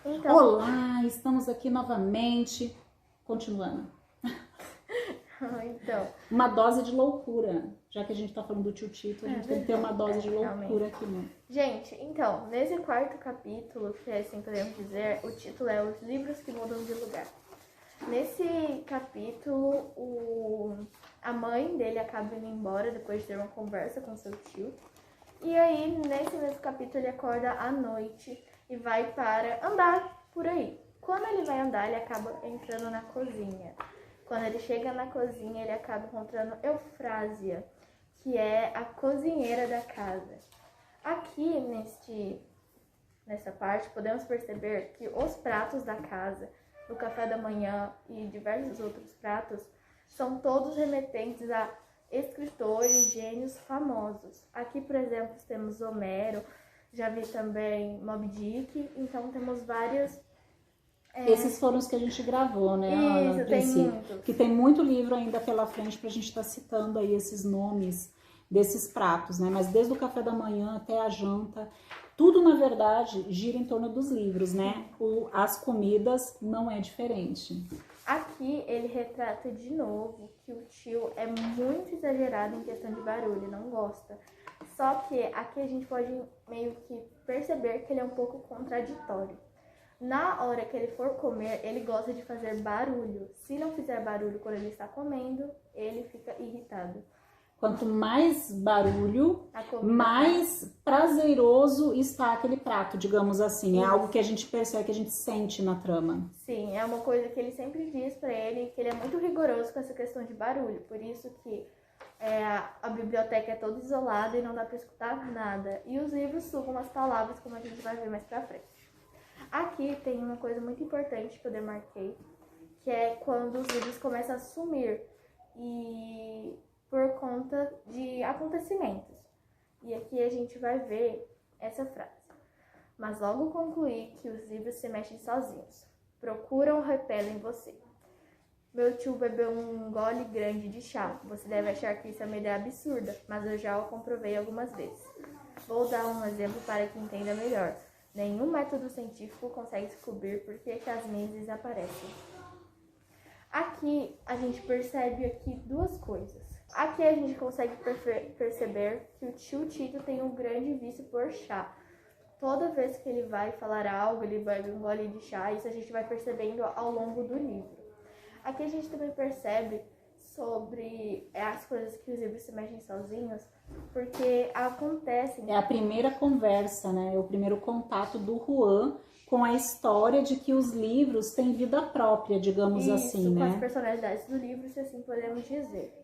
Então, Olá, estamos aqui novamente, continuando. então, Uma dose de loucura, já que a gente tá falando do tio Tito, a gente tem que ter uma dose de loucura realmente. aqui, né? Gente, então, nesse quarto capítulo, que assim podemos dizer, o título é Os Livros que Mudam de Lugar. Nesse capítulo, a mãe dele acaba indo embora depois de ter uma conversa com seu tio. E aí, nesse mesmo capítulo, ele acorda à noite e vai para andar por aí. Quando ele vai andar, ele acaba entrando na cozinha. Quando ele chega na cozinha, ele acaba encontrando Eufrásia, que é a cozinheira da casa. Aqui, nessa parte, podemos perceber que os pratos da casa, do café da manhã e diversos outros pratos, são todos remetentes a escritores, gênios famosos. Aqui, por exemplo, temos Homero, já vi também Moby Dick, então temos vários... Esses foram os que a gente gravou, né, Ana, Isso, a tem princípio. muitos. Que tem muito livro ainda pela frente pra gente estar citando aí esses nomes desses pratos, né? Mas desde o café da manhã até a janta, tudo, na verdade, gira em torno dos livros, né? As comidas não é diferente. Aqui ele retrata de novo que o tio é muito exagerado em questão de barulho, ele não gosta. Só que aqui a gente pode meio que perceber que ele é um pouco contraditório. Na hora que ele for comer, ele gosta de fazer barulho. Se não fizer barulho quando ele está comendo, ele fica irritado. Quanto mais barulho, A comida mais prazeroso está aquele prato, digamos assim. É algo que a gente percebe, que a gente sente na trama. Sim, é uma coisa que ele sempre diz pra ele, que ele é muito rigoroso com essa questão de barulho. Por isso que a biblioteca é toda isolada e não dá pra escutar nada. E os livros sugam as palavras, como a gente vai ver mais pra frente. Aqui tem uma coisa muito importante que eu demarquei, que é quando os livros começam a sumir e por conta de acontecimentos. E aqui a gente vai ver essa frase. Mas logo concluí que os livros se mexem sozinhos. Procuram ou repelem você. Meu tio bebeu um gole grande de chá. Você deve achar que isso é uma ideia absurda, mas eu já o comprovei algumas vezes. Vou dar um exemplo para que entenda melhor. Nenhum método científico consegue descobrir por que as mentes desaparecem. Aqui a gente percebe aqui duas coisas. Aqui a gente consegue perceber que o tio Tito tem um grande vício por chá. Toda vez que ele vai falar algo, ele bebe um gole de chá, isso a gente vai percebendo ao longo do livro. Aqui a gente também percebe sobre as coisas que os livros se mexem sozinhos, porque acontecem... É a primeira conversa, né? É o primeiro contato do Juan com a história de que os livros têm vida própria, digamos assim, com né? as personalidades do livro, se assim podemos dizer.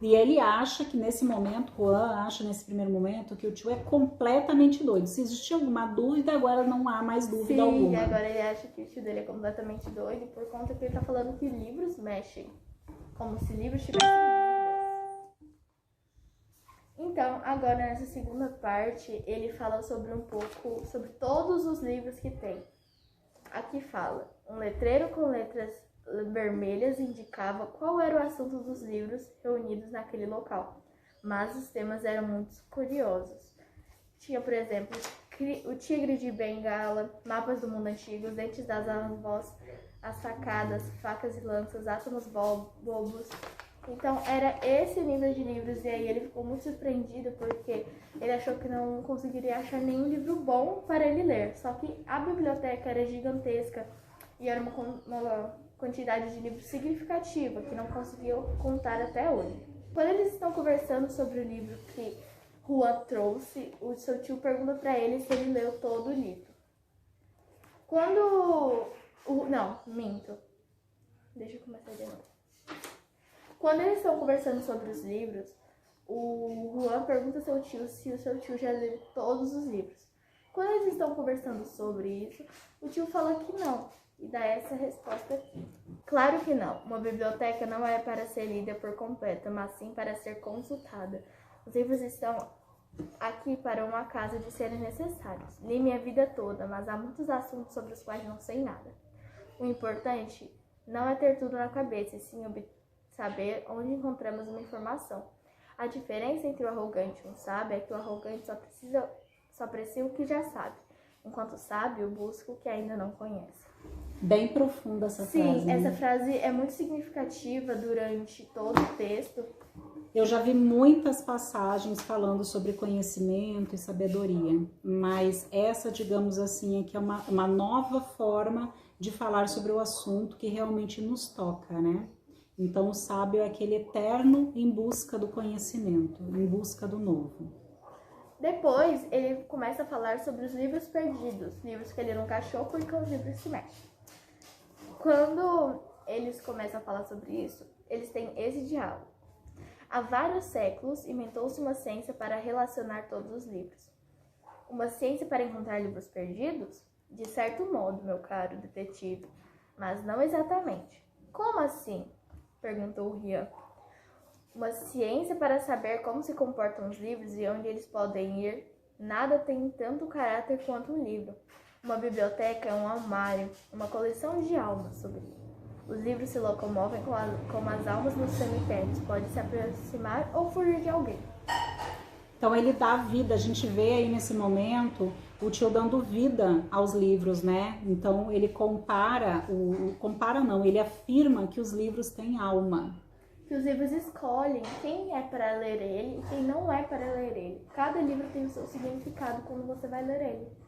E ele acha que nesse momento, Juan acha nesse primeiro momento que o tio é completamente doido. Se existia alguma dúvida, agora não há mais dúvida alguma. Sim, agora ele acha que o tio dele é completamente doido por conta que ele tá falando que livros mexem. Como se livros tivessem vidas. Então, agora nessa segunda parte, ele fala sobre um pouco, sobre todos os livros que tem. Aqui fala, um letreiro com letras vermelhas indicava qual era o assunto dos livros reunidos naquele local, mas os temas eram muito curiosos. Tinha, por exemplo, o tigre de Bengala, mapas do mundo antigo, os dentes das avós, as facadas, facas e lanças, átomos bobos. Então era esse nível de livros, e aí ele ficou muito surpreendido porque ele achou que não conseguiria achar nenhum livro bom para ele ler. Só que a biblioteca era gigantesca e era uma quantidade de livros significativa que não conseguiu contar até hoje. Quando eles estão conversando sobre o livro que Juan trouxe, o seu tio pergunta para ele se ele leu todo o livro. Não, minto. Deixa eu começar de novo. Quando eles estão conversando sobre os livros, o Juan pergunta ao seu tio se o seu tio já leu todos os livros. Quando eles estão conversando sobre isso, o tio fala que não, e dá essa resposta aqui. Claro que não. Uma biblioteca não é para ser lida por completo, mas sim para ser consultada. Os livros estão aqui para um acaso de serem necessários. Li minha vida toda, mas há muitos assuntos sobre os quais não sei nada. O importante não é ter tudo na cabeça, e sim saber onde encontramos uma informação. A diferença entre o arrogante e um sábio é que o arrogante só aprecia o que já sabe, enquanto o sábio busca o que ainda não conhece. Bem profunda essa frase. Sim, essa frase é muito significativa durante todo o texto. Eu já vi muitas passagens falando sobre conhecimento e sabedoria, mas essa, digamos assim, é que é uma nova forma de falar sobre o assunto que realmente nos toca, né? Então, o sábio é aquele eterno em busca do conhecimento, em busca do novo. Depois, ele começa a falar sobre os livros perdidos, livros que ele nunca achou porque os livros se mexem. Quando eles começam a falar sobre isso, eles têm esse diálogo. Há vários séculos, inventou-se uma ciência para relacionar todos os livros. Uma ciência para encontrar livros perdidos? De certo modo, meu caro detetive, mas não exatamente. Como assim? Perguntou Rian. Uma ciência para saber como se comportam os livros e onde eles podem ir. Nada tem tanto caráter quanto um livro. Uma biblioteca é um armário, uma coleção de almas sobre ele. Os livros se locomovem como as almas nos cemitérios. Pode se aproximar ou fugir de alguém. Então ele dá vida, a gente vê aí nesse momento o tio dando vida aos livros, né? Então ele ele afirma que os livros têm alma. Que os livros escolhem quem é para ler ele e quem não é para ler ele. Cada livro tem o seu significado quando você vai ler ele.